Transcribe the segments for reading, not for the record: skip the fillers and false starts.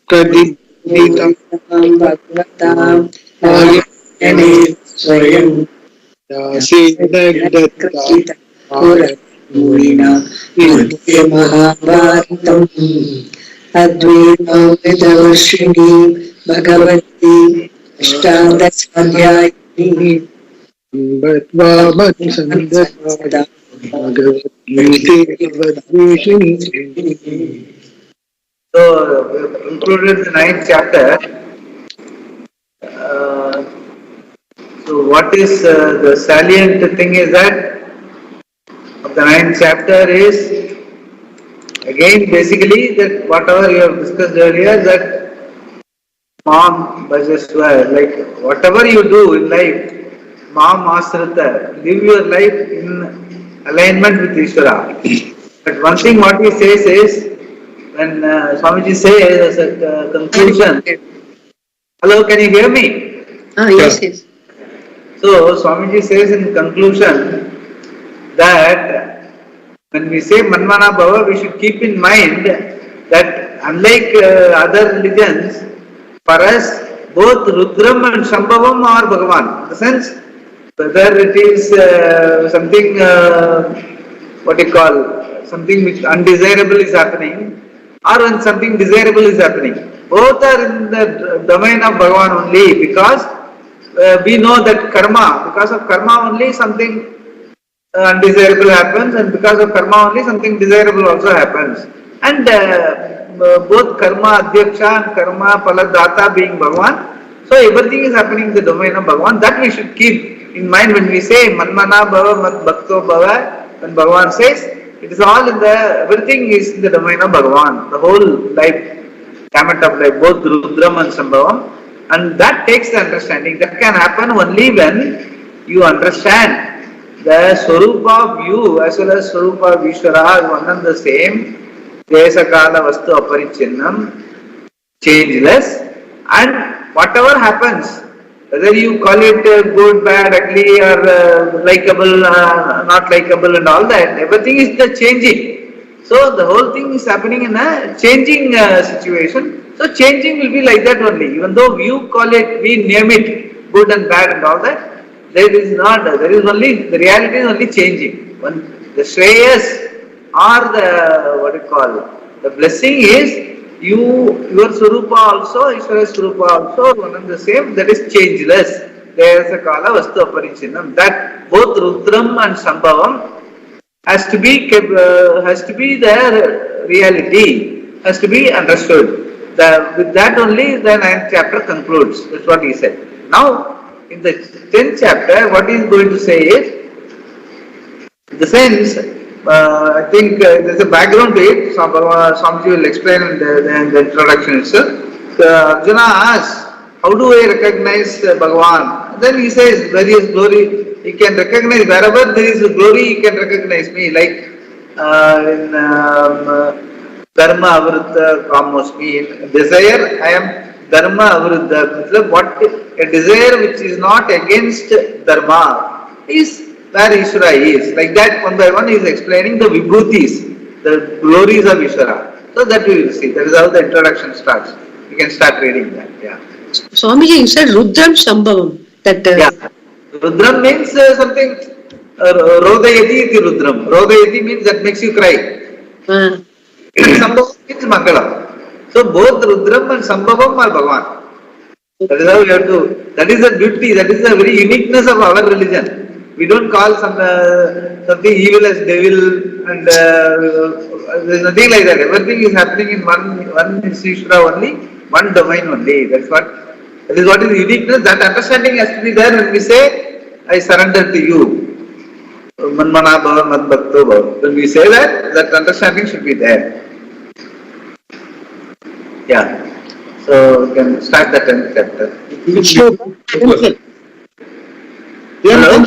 Kadidita Bhagavatam Ayane Swayam Yasidagdatta Purana Madhya Mahabharatam Advaita Vedavarshini Bhagavati Ashtadasmadhyayini Bhatva Bhatsandata Bhagavad-gita Bhagavad-gita. So, we have concluded the 9th chapter. So, what is the salient thing is that of the 9th chapter is again basically that whatever you have discussed earlier, that Mam Bhajaswa, like whatever you do in life, Mam Asrata, live your life in alignment with Ishvara. But one thing what he says is, when Swamiji says as a conclusion, hello, can you hear me? Yes, yes. So Swamiji says in conclusion that when we say Manmana Bhava, we should keep in mind that unlike other religions, for us both Rudram and Shambhavam are Bhagavan. In the sense, whether it is something, what you call, something which undesirable is happening, or when something desirable is happening. Both are in the domain of Bhagavan only, because we know that karma, because of karma only something undesirable happens, and because of karma only something desirable also happens. And both karma adhyaksha and karma paladata being Bhagavan, so everything is happening in the domain of Bhagavan. That we should keep in mind when we say Manmana Bhava Mat Bhakto Bhava. When Bhagavan says, it is all in the, everything is in the domain of Bhagavan. The whole life, gamut of life, both Rudram and Shambhavam. And that takes the understanding. That can happen only when you understand the Swarupa of you as well as Swarupa of Ishvara is one and the same. Desa Kala Vastu Aparichinnam, changeless. And whatever happens, whether you call it good, bad, ugly, or likable, not likable, and all that, everything is the changing. So the whole thing is happening in a changing situation. So changing will be like that only. Even though you call it, we name it good and bad and all that, there is not. There is only, the reality is only changing. When the Shreyas or the, what you call, the blessing is, your Swarupa also, Ishvara Swarupa also, one and the same, that is changeless. There is a Kala Vastu Aparichinnam. That both Rudram and Shambhavam has to be the reality, has to be understood. With that only the 9th chapter concludes. That's what he said. Now, in the 10th chapter, what he is going to say is, in the sense, I think there's a background to it. Swamiji will explain in the introduction itself. Arjuna asks, how do I recognize Bhagavan? Then he says, where is glory? He can recognize, wherever there is glory, he can recognize me. Like in Dharma Avruddha Kamosmi. In desire, I am Dharma Avruddha. What a desire which is not against Dharma is where Ishvara is. Like that, one by one he is explaining the vibhutis, the glories of Ishvara. So that we will see. That is how the introduction starts. You can start reading that. Yeah. Swamiji, you said Rudram Shambhavam. Yeah. Rudram means something. Rodayati iti Rudram. Rodayati means that makes you cry. Shambhavam means Mangalam. So both Rudram and Shambhavam are Bhagavan. That is how we have to. That is the beauty. That is the very uniqueness of our religion. We don't call something evil as devil, and there's nothing like that. Everything is happening in one Ishvara only, one domain only. That is what is the uniqueness. That understanding has to be there when we say, I surrender to you. Manmana Bhava Mad Bhakto Bhava. When we say that, that understanding should be there. Yeah. So we can start the 10th chapter. Hello?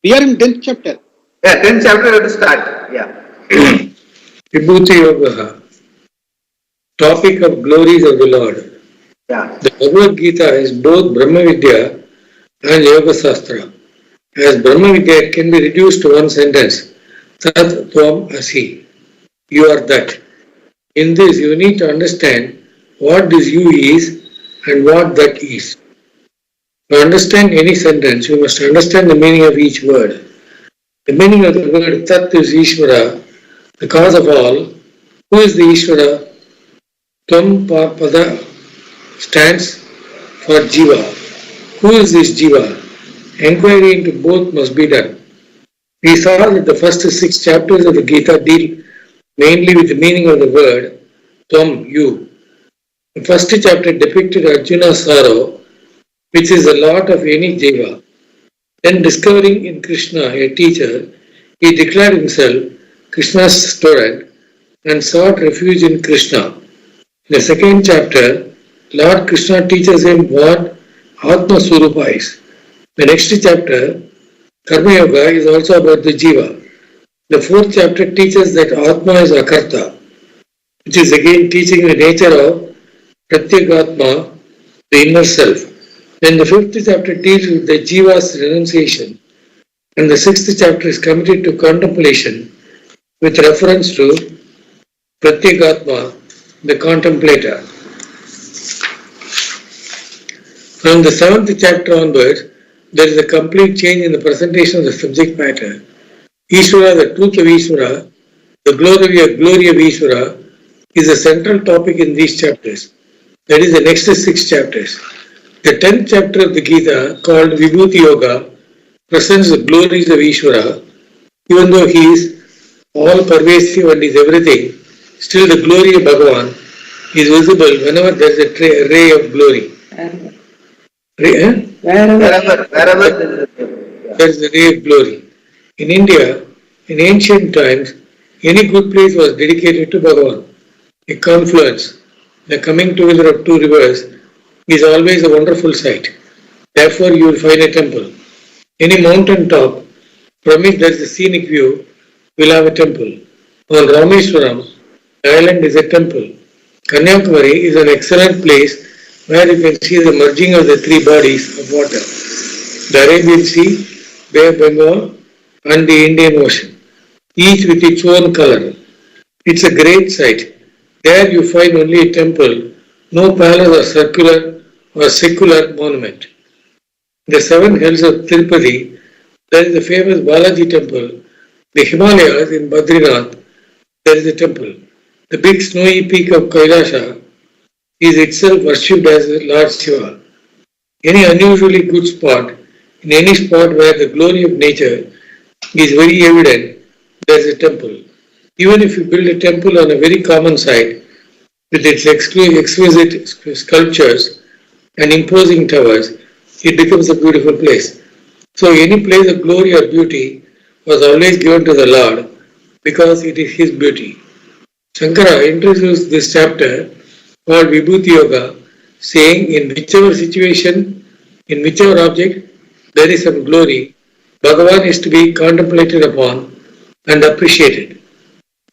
We are in 10th chapter. Yeah, 10th chapter we have to start. Yeah. Vibhuti Yoga, topic of glories of the Lord. Yeah. The Bhagavad Gita is both Brahma Vidya and Yoga Sastra. As Brahma Vidya can be reduced to one sentence, Tat Tvam Asi, you are that. In this you need to understand what this you is and what that is. To understand any sentence, you must understand the meaning of each word. The meaning of the word Tat is Ishvara, the cause of all. Who is the Ishvara? Tvam Pada stands for Jiva. Who is this Jiva? Enquiry into both must be done. We saw that the first 6 chapters of the Gita deal mainly with the meaning of the word Tvam, you. The first chapter depicted Arjuna's sorrow, which is the lot of any Jiva. Then discovering in Krishna a teacher, he declared himself Krishna's student and sought refuge in Krishna. In the second chapter, Lord Krishna teaches him what Atma Swarupa is. The next chapter, Karma Yoga, is also about the Jiva. The fourth chapter teaches that Atma is Akarta, which is again teaching the nature of Pratyagatma, the inner self. Then the fifth chapter deals with the Jiva's renunciation, and the sixth chapter is committed to contemplation with reference to Pratyagatma, the contemplator. From the 7th chapter onwards, there is a complete change in the presentation of the subject matter. Ishvara, the truth of Ishvara, the glory of Ishvara, is a central topic in these chapters. That is the next 6 chapters. The 10th chapter of the Gita, called Vibhuti Yoga, presents the glories of Ishvara. Even though he is all pervasive and is everything, still the glory of Bhagavan is visible whenever there is a ray of glory. Wherever there is a ray of glory. In India, in ancient times, any good place was dedicated to Bhagavan. A confluence, the coming together of 2 rivers, is always a wonderful sight. Therefore, you will find a temple. Any mountain top, from which there is a scenic view, will have a temple. On Rameswaram, the island is a temple. Kanyakumari is an excellent place where you can see the merging of the 3 bodies of water, the Arabian Sea, Bay of Bengal, and the Indian Ocean, each with its own color. It's a great sight. There you find only a temple, no palace or secular monument. In the 7 hills of Tirupati, there is the famous Balaji temple. The Himalayas in Badrinath, there is a temple. The big snowy peak of Kailasha is itself worshipped as Lord Shiva. Any unusually good spot, in any spot where the glory of nature is very evident, there is a temple. Even if you build a temple on a very common site, with its exquisite sculptures and imposing towers, it becomes a beautiful place. So any place of glory or beauty was always given to the Lord because it is His beauty. Shankara introduced this chapter called Vibhuti Yoga, saying in whichever situation, in whichever object there is some glory, Bhagavan is to be contemplated upon and appreciated.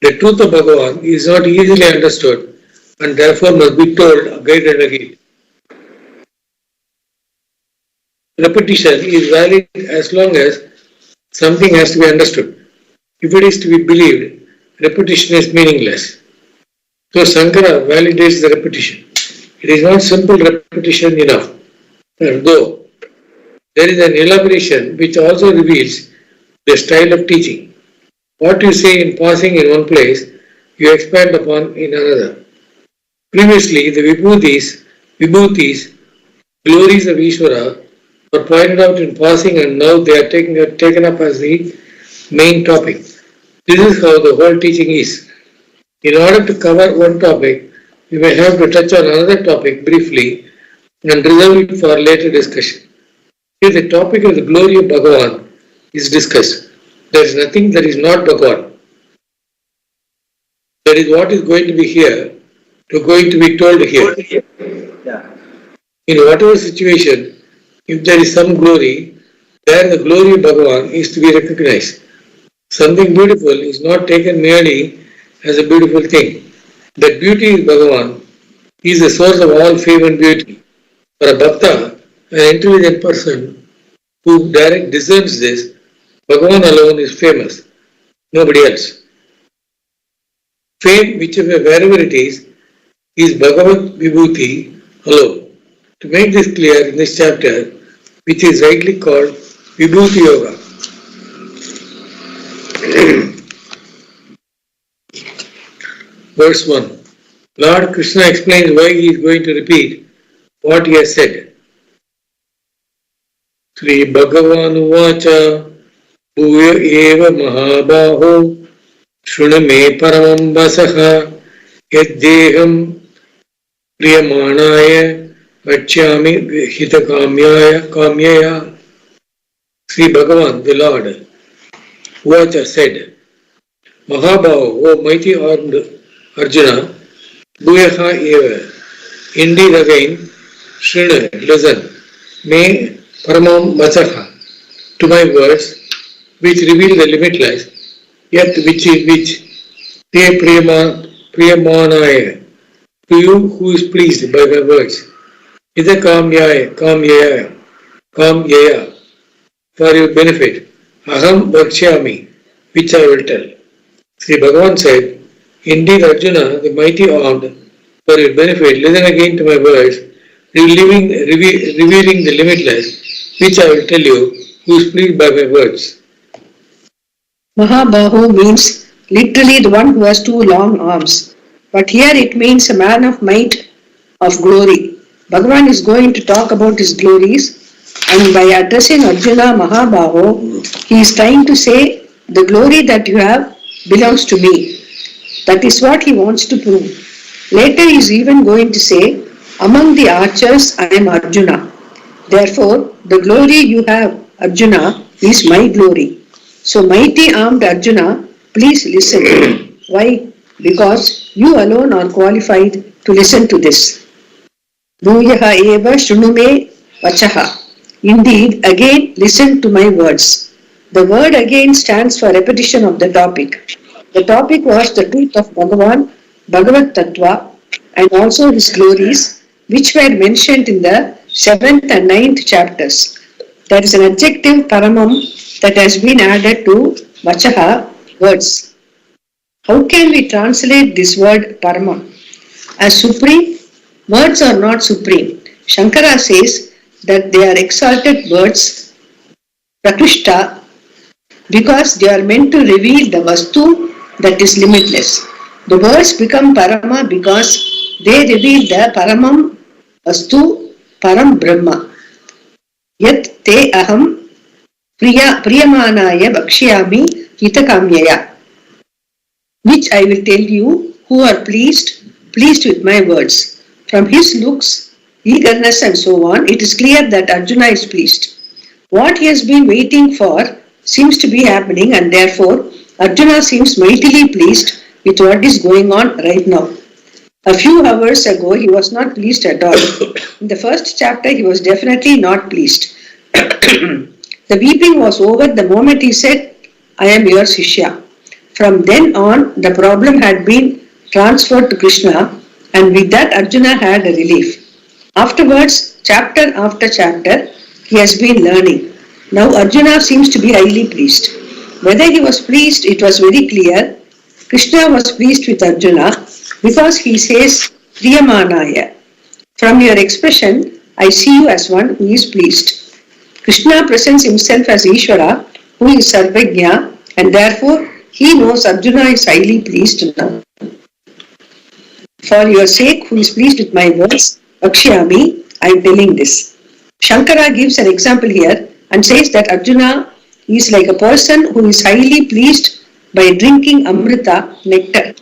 The truth of Bhagavan is not easily understood and therefore must be told again and again. Repetition is valid as long as something has to be understood. If it is to be believed, repetition is meaningless. So Sankara validates the repetition. It is not simple repetition enough, though there is an elaboration which also reveals the style of teaching. What you say in passing in one place, you expand upon in another. Previously, the Vibhutis, glories of Ishvara, were pointed out in passing and now they are taken up as the main topic. This is how the whole teaching is. In order to cover one topic, we may have to touch on another topic briefly and reserve it for later discussion. Here the topic of the glory of Bhagavan is discussed. There is nothing that is not Bhagavan. That is what is going to be here, going to be told here. In whatever situation, if there is some glory, there the glory of Bhagavan is to be recognized. Something beautiful is not taken merely as a beautiful thing. That beauty is Bhagavan, he is the source of all fame and beauty. For a bhakta, an intelligent person who direct discerns this, Bhagavan alone is famous, nobody else. Fame, wherever it is, is Bhagavad Vibhuti alone. To make this clear in this chapter, which is rightly called Vibhuti Yoga. Verse 1. Lord Krishna explains why he is going to repeat what he has said. Sri Bhagavan Uvacha Bhuya Eva Mahabaho Shruname Paramam Vasaha Yaddeham Priyamanaya Vachyami Hitakamyaya. Sri Bhagavan, the Lord, Uvacha said, Mahabaho, O mighty armed Arjuna, Bhuyaha Eva, indeed again, Shrina, listen, me Paramam Vasaha, to my words, which reveal the limitless, yet which Te Priyamanaya, to you who is pleased by my words, Ida Kamyaya, for your benefit, Aham Vakshyami, which I will tell. Sri Bhagavan said, indeed Arjuna, the mighty armed, for your benefit, listen again to my words, revealing the limitless, which I will tell you, who is pleased by my words. Mahabahu means literally the one who has two long arms. But here it means a man of might, of glory. Bhagavan is going to talk about his glories, and by addressing Arjuna Mahabahu, he is trying to say, the glory that you have belongs to me. That is what he wants to prove. Later he is even going to say, among the archers I am Arjuna. Therefore, the glory you have, Arjuna, is my glory. So mighty armed Arjuna, please listen. Why? Because you alone are qualified to listen to this. Bhuyaha eva shrunume vachaha. Indeed, again listen to my words. The word again stands for repetition of the topic. The topic was the truth of Bhagavan, Bhagavad Tattva, and also his glories, which were mentioned in the 7th and 9th chapters. There is an adjective paramam that has been added to vachaha, words. How can we translate this word paramam? As supreme? Words are not supreme. Shankara says that they are exalted words, prakrishta, because they are meant to reveal the vastu that is limitless. The words become parama because they reveal the paramam vastu param brahma. Yat te aham priyamanaya vakshyami hitakamyaya, which I will tell you who are pleased with my words. From his looks, eagerness and so on, it is clear that Arjuna is pleased. What he has been waiting for seems to be happening, and therefore Arjuna seems mightily pleased with what is going on right now. A few hours ago he was not pleased at all. In the first chapter he was definitely not pleased. The weeping was over the moment he said, I am your Shishya. From then on the problem had been transferred to Krishna, and with that Arjuna had a relief. Afterwards, chapter after chapter, he has been learning. Now Arjuna seems to be highly pleased. Whether he was pleased, it was very clear. Krishna was pleased with Arjuna because he says, Priyamanaya. From your expression, I see you as one who is pleased. Krishna presents himself as Ishvara, who is Sarvajna, and therefore he knows Arjuna is highly pleased now. For your sake, who is pleased with my words, Vakshyami, I am telling this. Shankara gives an example here and says that Arjuna is like a person who is highly pleased by drinking Amrita, nectar.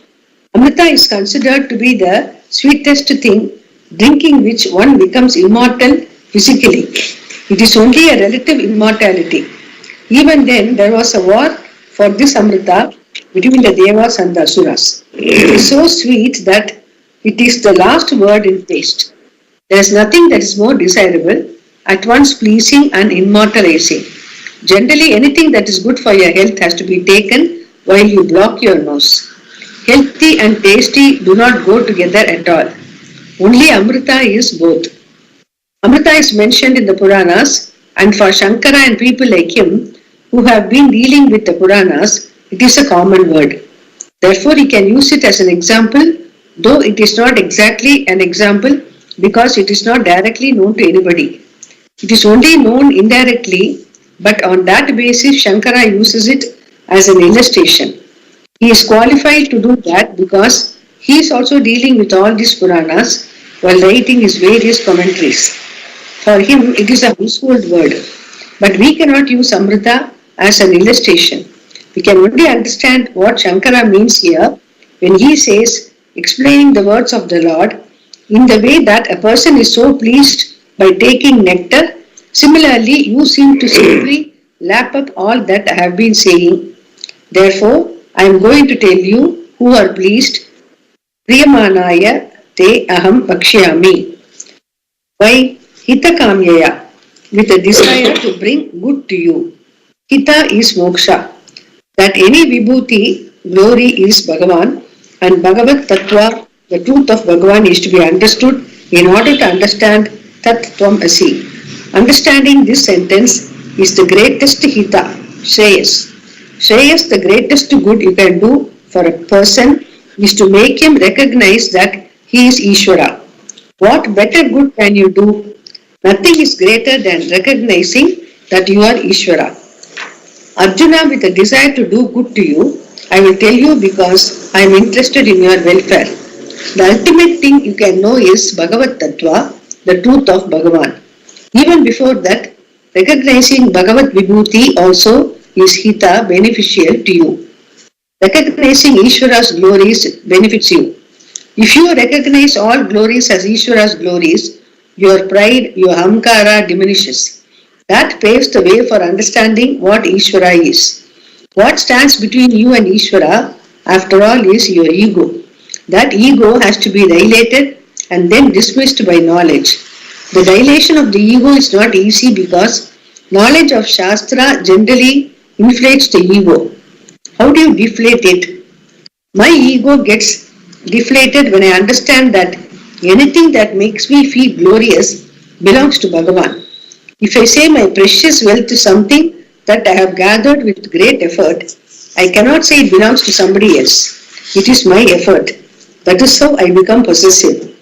Amrita is considered to be the sweetest thing, drinking which one becomes immortal physically. It is only a relative immortality. Even then, there was a war for this Amrita between the Devas and the Asuras. It is so sweet that it is the last word in taste. There is nothing that is more desirable, at once pleasing and immortalizing. Generally, anything that is good for your health has to be taken while you block your nose. Healthy and tasty do not go together at all. Only Amrita is both. Amrita is mentioned in the Puranas, and for Shankara and people like him who have been dealing with the Puranas, it is a common word. Therefore, he can use it as an example though it is not exactly an example because it is not directly known to anybody. It is only known indirectly, but on that basis Shankara uses it as an illustration. He is qualified to do that because he is also dealing with all these Puranas while writing his various commentaries. For him, it is a household word. But we cannot use Amrita as an illustration. We can only understand what Shankara means here when he says, explaining the words of the Lord in the way that a person is so pleased by taking nectar. Similarly, you seem to simply lap up all that I have been saying. Therefore, I am going to tell you who are pleased. Priyamanaya te aham vakshyami. Why? Hita kamyaya, with a desire to bring good to you. Hita is moksha. That any vibhuti, glory is Bhagavan, and Bhagavad Tattva, the truth of Bhagavan, is to be understood in order to understand Tat Tvam Asi. Understanding this sentence is the greatest hita, Shreyas. Shreyas, the greatest good you can do for a person, is to make him recognize that he is Ishvara. What better good can you do? Nothing is greater than recognizing that you are Ishvara. Arjuna, with a desire to do good to you, I will tell you because I am interested in your welfare. The ultimate thing you can know is Bhagavad Tattva, the truth of Bhagavan. Even before that, recognizing Bhagavad Vibhuti also is hita, beneficial to you. Recognizing Ishvara's glories benefits you. If you recognize all glories as Ishvara's glories, your pride, your ahamkara diminishes. That paves the way for understanding what Ishvara is. What stands between you and Ishvara, after all, is your ego. That ego has to be dilated and then dismissed by knowledge. The dilation of the ego is not easy because knowledge of Shastra generally inflates the ego. How do you deflate it? My ego gets deflated when I understand that anything that makes me feel glorious belongs to Bhagavan. If I say my precious wealth is something that I have gathered with great effort, I cannot say it belongs to somebody else. It is my effort. That is how I become possessive.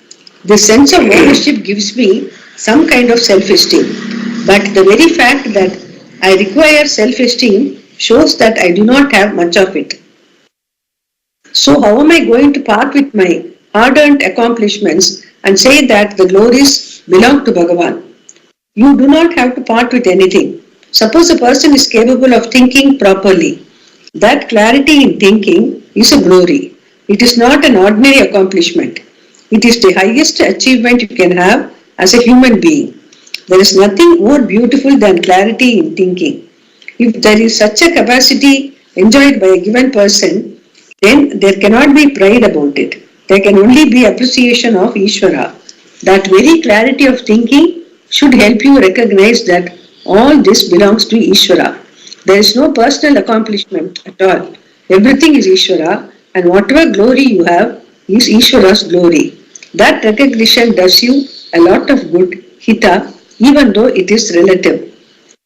The sense of ownership gives me some kind of self-esteem. But the very fact that I require self-esteem shows that I do not have much of it. So how am I going to part with my hard-earned accomplishments and say that the glories belong to Bhagavan? You do not have to part with anything. Suppose a person is capable of thinking properly. That clarity in thinking is a glory. It is not an ordinary accomplishment. It is the highest achievement you can have as a human being. There is nothing more beautiful than clarity in thinking. If there is such a capacity enjoyed by a given person, then there cannot be pride about it. There can only be appreciation of Ishvara. That very clarity of thinking should help you recognize that all this belongs to Ishvara. There is no personal accomplishment at all. Everything is Ishvara, and whatever glory you have is Ishvara's glory. That recognition does you a lot of good, hita, even though it is relative.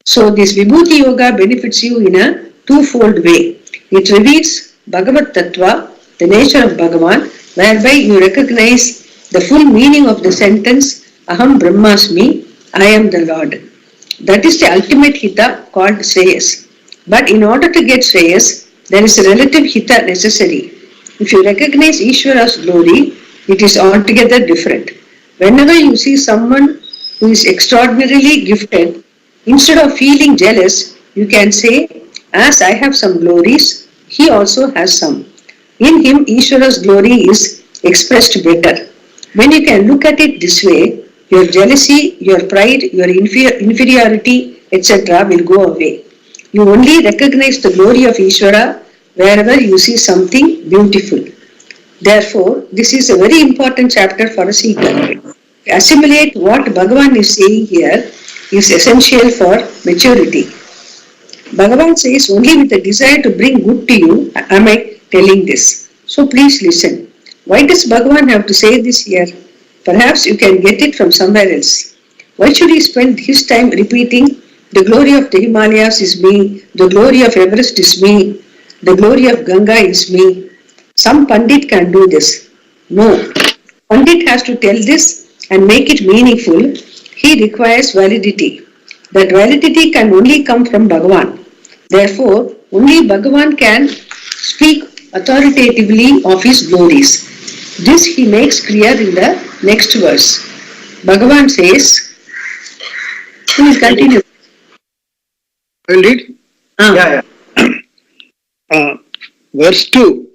So this Vibhuti Yoga benefits you in a twofold way. It reveals Bhagavad Tattva, the nature of Bhagavan, whereby you recognize the full meaning of the sentence Aham Brahmasmi, I am the Lord. That is the ultimate hita called Shreyas. But in order to get Shreyas, there is a relative hita necessary. If you recognize Ishvara's glory, it is altogether different. Whenever you see someone who is extraordinarily gifted, instead of feeling jealous, you can say, as I have some glories, he also has some. In him, Ishvara's glory is expressed better. When you can look at it this way, your jealousy, your pride, your inferiority, etc. will go away. You only recognize the glory of Ishvara wherever you see something beautiful. Therefore, this is a very important chapter for a seeker. To assimilate what Bhagavan is saying here is essential for maturity. Bhagavan says, only with a desire to bring good to you am I telling this. So please listen. Why does Bhagavan have to say this here? Perhaps you can get it from somewhere else. Why should he spend his time repeating, the glory of the Himalayas is me, the glory of Everest is me, the glory of Ganga is me? Some Pandit can do this. No. Pandit has to tell this and make it meaningful. He requires validity. That validity can only come from Bhagavan. Therefore, only Bhagavan can speak authoritatively of his glories. This he makes clear in the next verse. Bhagavan says, please continue. I'll read. Yeah. Verse 2.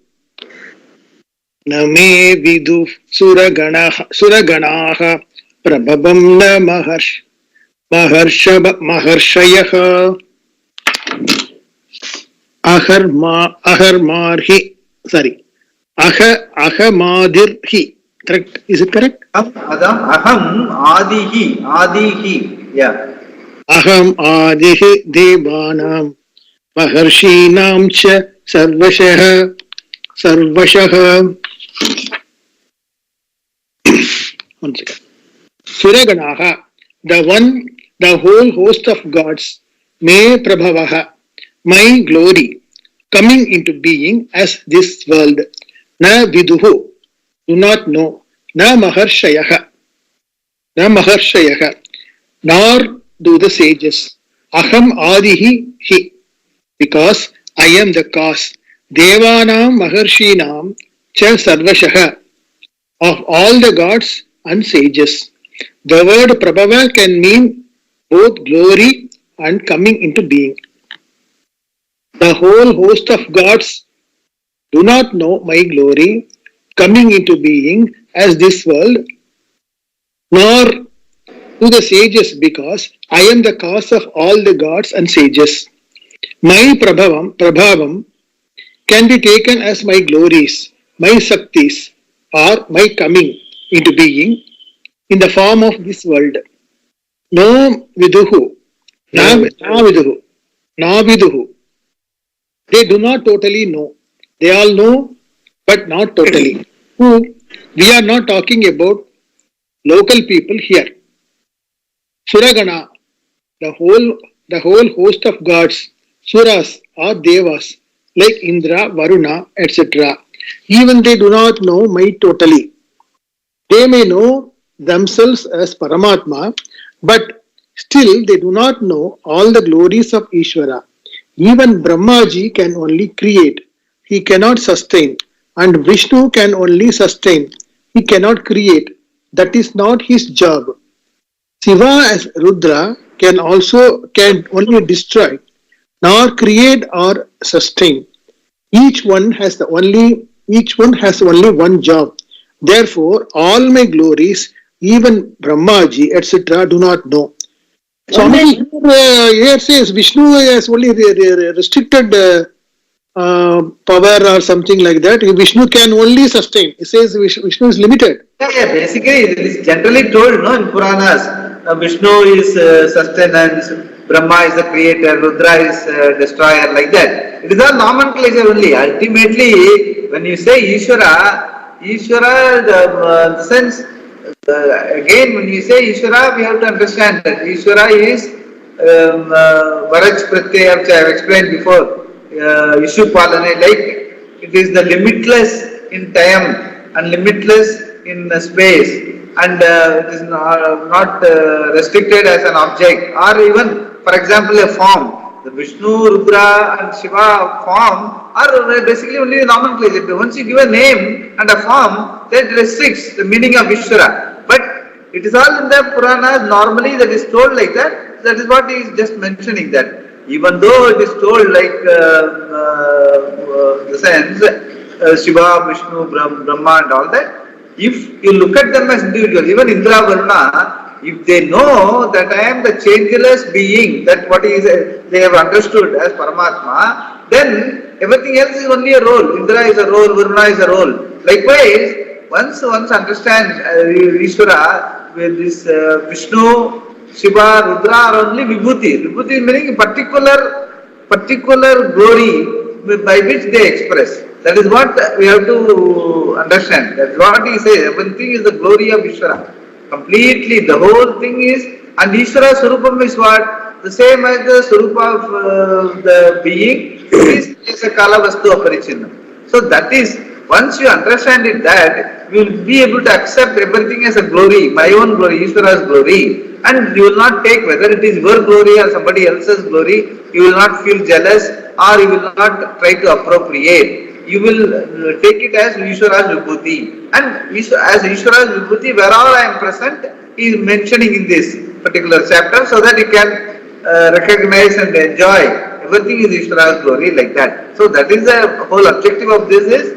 Name vidu suraganaha prabhabam na maharshayah ahamadirhi. Correct? Is it correct? Aham adihi. Yeah. Aham adihi devanam maharshinam cha sarvashah. One second. Suraganaha, the whole host of gods, may prabhavaha, my glory, coming into being as this world, na viduhu, do not know, na maharshayaha, nor do the sages, aham adihi hi, because I am the cause, devanam maharshinam cha sarvashaha, of all the gods and sages. The word prabhava can mean both glory and coming into being. The whole host of gods do not know my glory, coming into being as this world, nor do the sages, because I am the cause of all the gods and sages. My prabhavam can be taken as my glories, my saktis, or my coming into being in the form of this world. No viduhu, na viduhu. They do not totally know. They all know, but not totally. We are not talking about local people here. Suragana, the whole host of gods, suras or devas, like Indra, Varuna, etc. Even they do not know my totally. They may know themselves as Paramatma, but still they do not know all the glories of Ishvara. Even Brahmaji can only create, he cannot sustain, and Vishnu can only sustain, he cannot create. That is not his job. Shiva as Rudra can only destroy, nor create or sustain. Each one has only one job. Therefore, all my glories, even Brahmaji, etc., do not know. Swami here says Vishnu has only restricted power or something like that. Vishnu can only sustain. It says Vishnu is limited. Yeah. Basically, it is generally told, in Puranas, Vishnu is sustenance, Brahma is the creator, Rudra is destroyer, like that. It is all nomenclature only. Ultimately, when you say Ishvara, the sense, again, when you say Ishvara, we have to understand that Ishvara is Varaj Pratyaya, which I have explained before, Ishu Palane, like it is the limitless in time and limitless in space, and it is not restricted as an object, or even, for example, a form. The Vishnu, Rudra and Shiva form are basically only the nomenclature. Once you give a name and a form, that restricts the meaning of Ishvara. But it is all in the Puranas, normally that is told like that. That is what he is just mentioning, that even though it is told like the sense Shiva, Vishnu, Brahma and all that, if you look at them as individuals, even Indra, Varuna, if they know that I am the changeless being, that what is they have understood as Paramatma, then everything else is only a role. Indra is a role, Varuna is a role. Likewise, once understands Ishvara, with this Vishnu, Shiva, Rudra are only Vibhuti. Vibhuti meaning particular glory by which they express. That is what we have to understand. That is what he says. Everything is the glory of Ishvara. Completely, the whole thing is, and Ishvara Surupam is what? The same as the Surupa of the being is a Kala Vastu Aparichinnam. So that is Once you understand it that, you will be able to accept everything as a glory, my own glory, Ishvara's glory, and you will not take whether it is your glory or somebody else's glory, you will not feel jealous or you will not try to appropriate. You will take it as Ishvara's Vibhuti. And as Ishvara's Vibhuti, where all I am present, he is mentioning in this particular chapter so that you can recognize and enjoy. Everything is Ishvara's glory like that. So that is the whole objective of this is,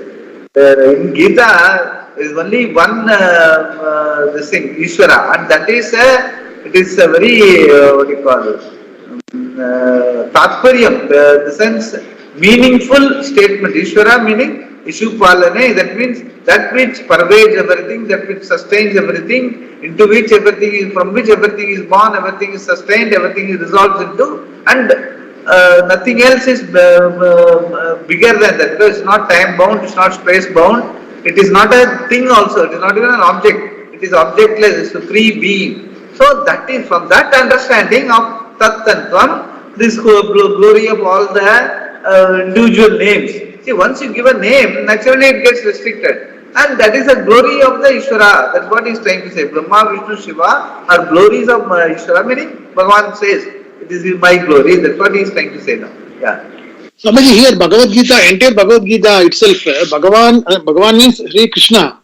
in Gita, there is only one this thing, Ishvara, and that is it is a very, what do you call it, Tatparyam, the sense, meaningful statement. Ishvara meaning Ishu Palane, that means that which pervades everything, that which sustains everything, into which everything is, from which everything is born, everything is sustained, everything is resolved into, and nothing else is bigger than that, because it's not time bound, it's not space bound, it is not a thing also, it is not even an object, it is objectless, it's a free being. So that is from that understanding of Tat and Tvam, this glory of all the individual names. See, once you give a name, naturally it gets restricted. And that is the glory of the Ishvara. That's what he is trying to say. Brahma, Vishnu, Shiva are glories of Ishvara, meaning Bhagavan says, it is my glory. That's what he is trying to say now. Yeah. Swamiji, here Bhagavad Gita, entire Bhagavad Gita itself, Bhagavan means Sri Krishna.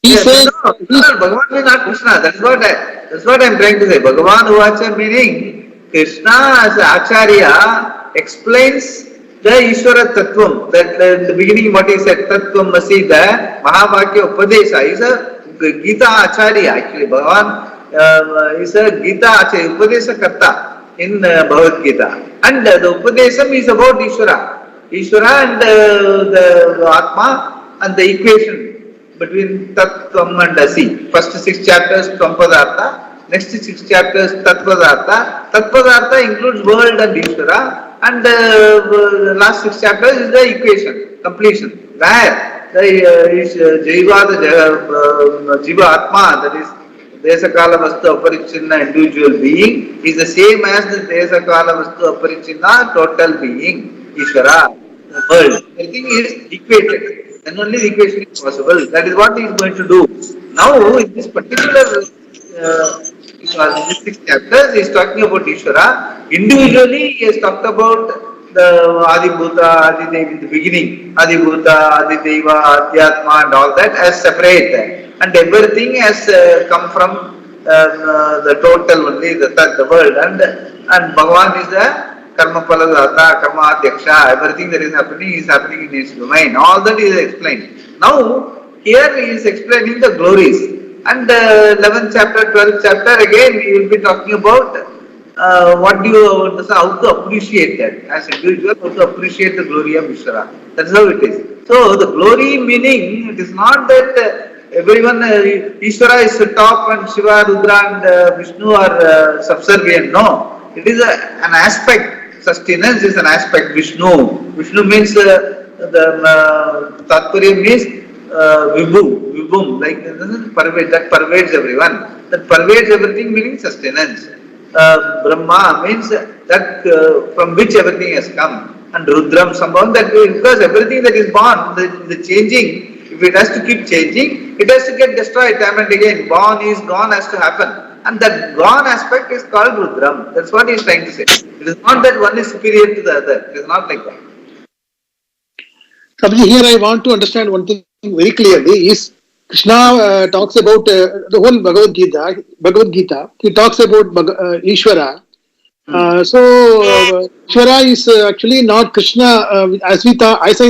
He says, no, Bhagavan means not Krishna. That's what I am trying to say. Bhagavan Uvacha meaning Krishna as Acharya explains the Ishvara Tattvam. That in the beginning what he said, Tattvam Masi, the Mahavakya Upadesha is a Gita Acharya. Actually, Bhagavan is a Gita Acharya, Upadesha Karta in Bhagavad Gita. And the Upadesam is about Ishvara. Ishvara and the Atma and the equation between Tat, Tvam and Asi. First 6 chapters Tvam Padartha, next 6 chapters Tat Padartha. Tat Padartha includes world and Ishvara, and the last 6 chapters is the equation, completion, where the Jiva Atma, that is Desakala Vastu Aparichinna individual being, is the same as the Desakala Vastu Aparichinna total being, Ishvara, the world. Everything is equated. Then only the equation is possible. That is what he is going to do. Now, in this particular these 6 chapters, he is talking about Ishvara. Individually, he has talked about the Adibhuta, Adidev in the beginning, Adibhuta, Adideva, Adhyatma and all that as separate. And everything has come from the total only, the world. And Bhagavan is the Karma Paladata, Karma Adhyaksha, everything that is happening in his domain. All that is explained. Now, here he is explaining the glories. And 11th chapter, 12th chapter, again he will be talking about what do you, how to appreciate that. As individual, how to appreciate the glory of Ishvara. That's how it is. So, the glory meaning, it is not that everyone, Ishvara is the top and Shiva, Rudra and Vishnu are subservient. No, it is an aspect. Sustenance is an aspect. Vishnu means the Tatparya means Vibhum, like that pervades everyone. That pervades everything, meaning sustenance. Brahma means that from which everything has come. And Rudram, somehow that because everything that is born, the changing, if it has to keep changing, it has to get destroyed time and again. Born is gone has to happen. And that gone aspect is called Rudram. That's what he is trying to say. It is not that one is superior to the other. It is not like that. Swamiji, here I want to understand one thing very clearly. Is Krishna talks about the whole Bhagavad Gita. He talks about Ishvara. So Ishvara is actually not Krishna as I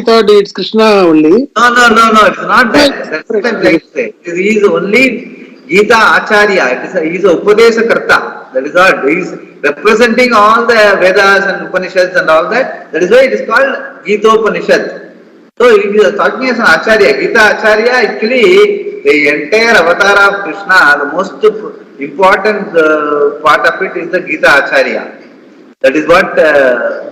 thought it's Krishna only. No, it's not that. That's what I'm trying to say. He is only Gita Acharya. He is a Upadesha Karta. That is all. He is representing all the Vedas and Upanishads and all that. That is why it is called Gita Upanishad. So if you are talking as an Acharya, Gita Acharya, actually the entire avatar of Krishna, the most important part of it is the Gita Acharya. That is what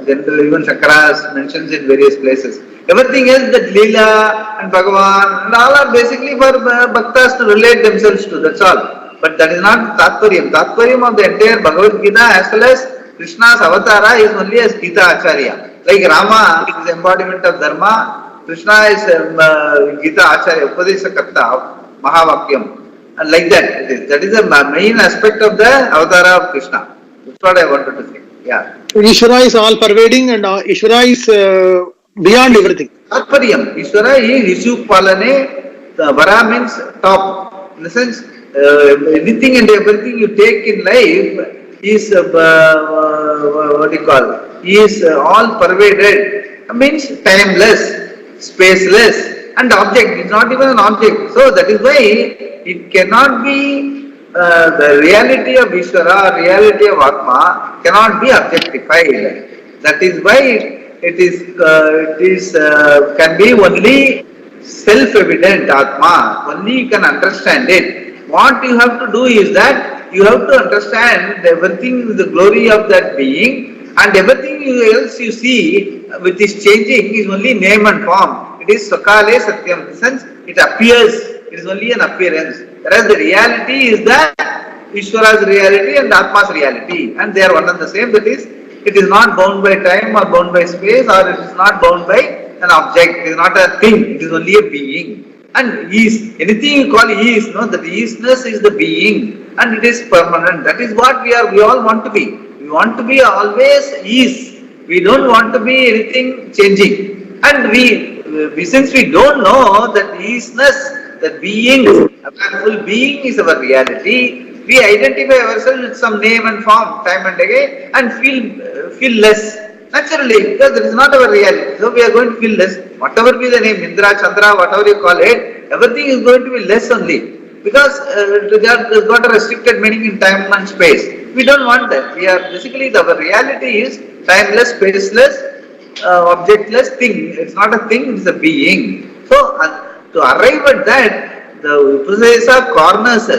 generally even Shakras mentions in various places. Everything else, that Leela and Bhagavan and all are basically for bhaktas to relate themselves to, that's all. But that is not Tatparyam. Tatparyam of the entire Bhagavad Gita as well as Krishna's avatara is only as Gita Acharya. Like Rama is embodiment of Dharma, Krishna is Gita Acharya, Upadesha Karta, Mahavakyam. And like that it is. That is the main aspect of the Avatara of Krishna. That's what I wanted to say. Yeah. Ishvara is all pervading and Ishvara is beyond everything. Tatparyam. Ishvara is Ishu Palane, the Vara means top. In the sense, anything and everything you take in life is, what do you call? Is all pervaded. Means timeless, spaceless, and object. It's not even an object. So that is why it cannot be the reality of Ishvara, reality of Atma cannot be objectified. That is why it is can be only self-evident Atma. Only you can understand it. What you have to do is that you have to understand everything, the glory of that being, and everything else you see which is changing is only name and form. It is Sakale Satyam. In the sense, it appears, it is only an appearance. Whereas the reality is that Ishvara's reality and Atma's reality, and they are one and the same. That is, it is not bound by time or bound by space, or it is not bound by an object. It is not a thing. It is only a being. And ease, anything you call ease, no, that easeness is the being, and it is permanent. That is what we all want to be. We want to be always ease. We don't want to be anything changing. And we since we don't know that easeness, that being, a full being is our reality, we identify ourselves with some name and form time and again and feel less. Naturally, because that is not our reality. So we are going to feel less. Whatever be the name, Indra, Chandra, whatever you call it, everything is going to be less only. Because it has got a restricted meaning in time and space. We don't want that. We are basically, our reality is timeless, spaceless, objectless thing. It's not a thing, it's a being. So to arrive at that, the Upadesa corners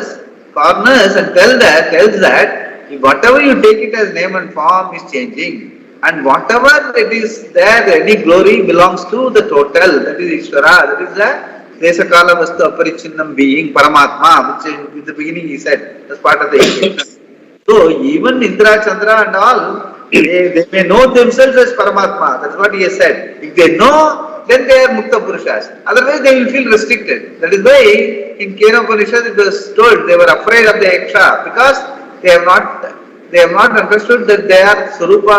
and tells that whatever you take it as name and form is changing. And whatever it is there, any glory belongs to the total, that is Ishvara, that is the Desakala Vastu Aparichinnam being, Paramatma, which in the beginning he said, as part of the equation. So even Indra, Chandra and all, they may know themselves as Paramatma, that's what he has said. If they know, then they are Mukta Purushas. Otherwise they will feel restricted. That is why in Kena Upanishad it was told they were afraid of the Yaksha, because they have not understood that their Sarupa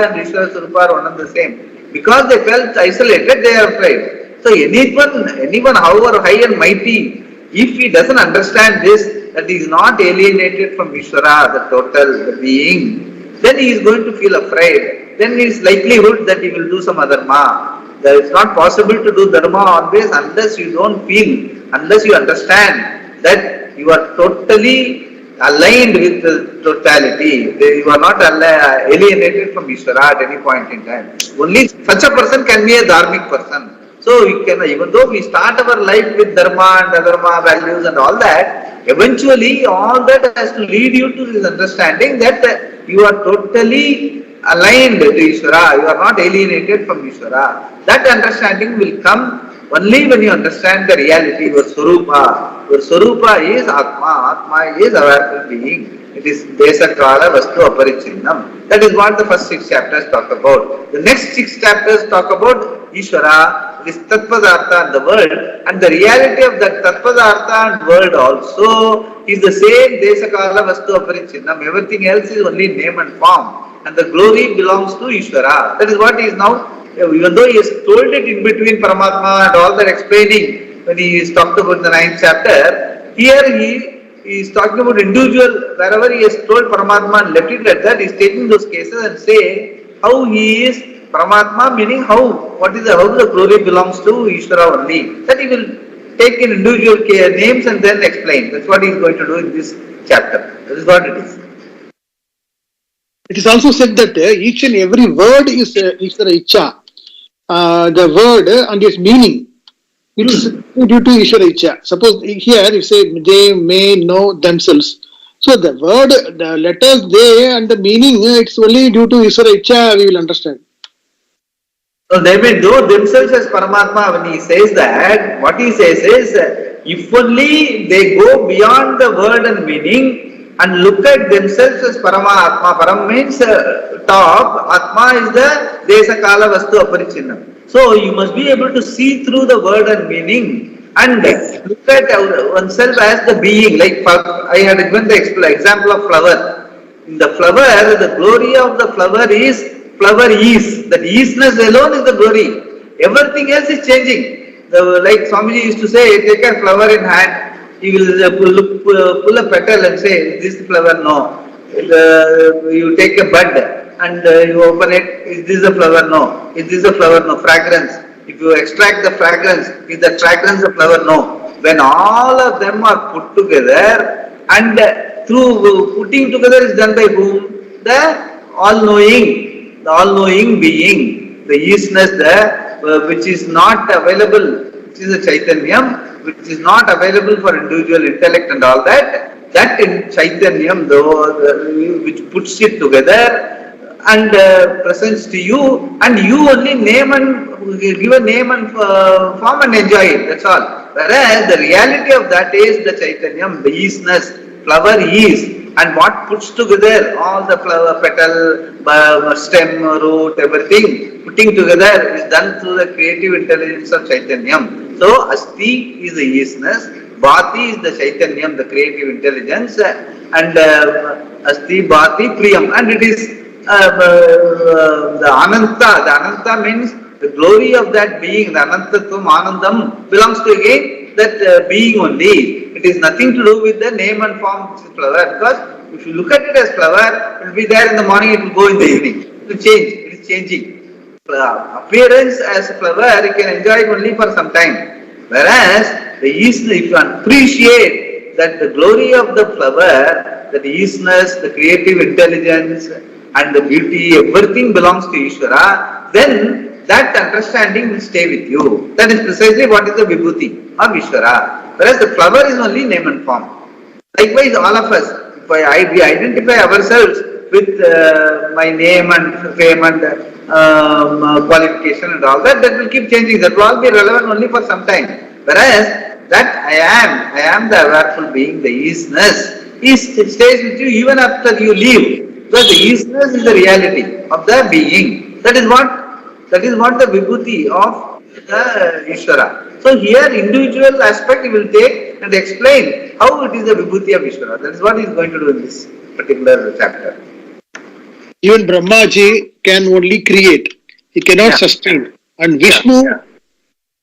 and Ishvara Sarupa are one and the same. Because they felt isolated, they are afraid. So anyone however high and mighty, if he doesn't understand this, that he is not alienated from Ishvara, the total, the being, then he is going to feel afraid. Then there is likelihood that he will do some adharma. That it's not possible to do dharma always unless you don't feel, unless you understand that you are totally aligned with the totality. You are not alienated from Ishvara at any point in time. Only such a person can be a dharmic person. So we can, even though we start our life with dharma and adharma values and all that, eventually all that has to lead you to this understanding that you are totally aligned to Ishvara. You are not alienated from Ishvara. That understanding will come only when you understand the reality, your Swarupa. Your Swarupa is Atma. Atma is our being. It is Desakala Vastu Aparichinnam. That is what the first 6 chapters talk about. The next 6 chapters talk about Ishvara, this Tatpadartha and the world. And the reality of that Tatpadartha and world also is the same Desakala Vastu Aparichinnam. Everything else is only name and form. And the glory belongs to Ishvara. That is what he is now. Even though he has told it in between Paramatma and all that explaining when he is talked about the 9th chapter, here he is talking about individual, wherever he has told Paramatma and left it like that, he is taking those cases and say how he is Paramatma, meaning how the glory belongs to Ishvara only. That he will take in individual names and then explain. That's what he is going to do in this chapter. That is what it is. It is also said that each and every word is Ishvara Icha. The word and its meaning, it is due to Ishvara Icha. Suppose here you say they may know themselves. So the word, the letters they and the meaning, it's only due to Ishvara Icha we will understand. So they may know themselves as Paramatma. When he says that, what he says is, if only they go beyond the word and meaning and look at themselves as Paramatma. Param means top, Atma is the Desakala Vastu Aparichinnam. So you must be able to see through the word and meaning and look at oneself as the being. Like I had given the example of flower. In the flower, the glory of the flower is that easiness alone is the glory. Everything else is changing. Like Swamiji used to say, take a flower in hand, he will pull a petal and say, is this flower? No. You take a bud and you open it, is this a flower? No. Is this a flower? No. Fragrance. If you extract the fragrance, is the fragrance a flower? No. When all of them are put together and through putting together is done by whom? The all-knowing being, the easiness, which is not available, which is a Chaitanyam, which is not available for individual intellect and all that in Chaitanyam, which puts it together and presents to you, and you only name and give a name and form and enjoy it, that's all. Whereas the reality of that is the Chaitanyam, the easiness, flower is, and what puts together all the flower, petal, stem, root, everything, putting together is done through the creative intelligence of Chaitanyam. So Asti is the easiness, Bhati is the Chaitanyam, the creative intelligence, and Asti, Bhati, Priyam, and it is the Ananta. The Ananta means the glory of that being, the Anantatvam, Anandam belongs to again that being only. It is nothing to do with the name and form of flower, because if you look at it as flower, it will be there in the morning, it will go in the evening. It will change, it is changing. Appearance as a flower, you can enjoy it only for some time. Whereas the easiness, if you appreciate that the glory of the flower, the easiness, the creative intelligence and the beauty, everything belongs to Ishvara, then that understanding will stay with you. That is precisely what is the Vibhuti of Ishvara. Whereas the flower is only name and form. Likewise, all of us, if we identify ourselves with my name and fame and qualification and all that, that will keep changing. That will all be relevant only for some time. Whereas that I am the awareful being, the easiness, it stays with you even after you leave. Because the easiness is the reality of the being. That is what the Vibhuti of the Ishvara. So here individual aspect he will take and explain how it is the Vibhuti of Ishvara. That is what he is going to do in this particular chapter. Even Brahmaji can only create. He cannot sustain. And Vishnu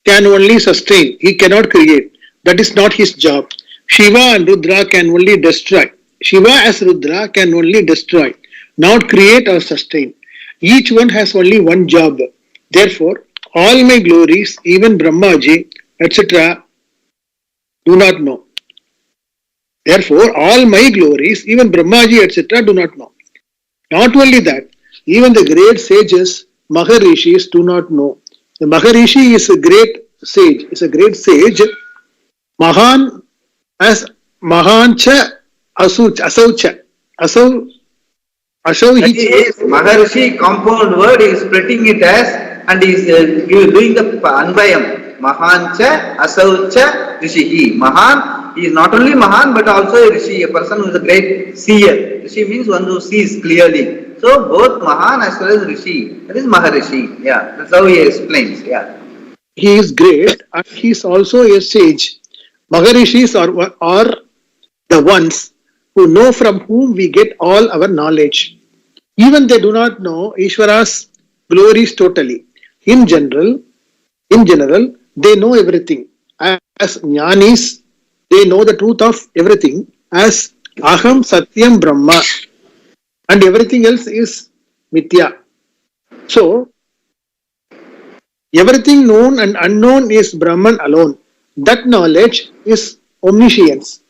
can only sustain. He cannot create. That is not his job. Shiva and Rudra can only destroy. Shiva as Rudra can only destroy, not create or sustain. Each one has only one job. Therefore, all my glories, even Brahmaji, etc., do not know. Therefore, all my glories, even Brahmaji, etc., do not know. Not only that, even the great sages, Maharishis, do not know. The Maharishi is a great sage, Mahan as Mahancha Asaucha. Maharishi, compound word, he is splitting it as, and he is doing the Anvayam. Mahancha Asaucha Rishihi. Mahan, he is not only Mahan but also a Rishi, a person who is a great seer. Rishi means one who sees clearly. So both Mahan as well as Rishi, that is Maharishi. Yeah, that's how he explains. Yeah. He is great and he is also a sage. Maharishis are the ones who know from whom we get all our knowledge. Even they do not know Ishvara's glories totally. In general, they know everything. As Jnanis, they know the truth of everything as Aham Satyam Brahma, and everything else is Mithya. So, everything known and unknown is Brahman alone. That knowledge is omniscience.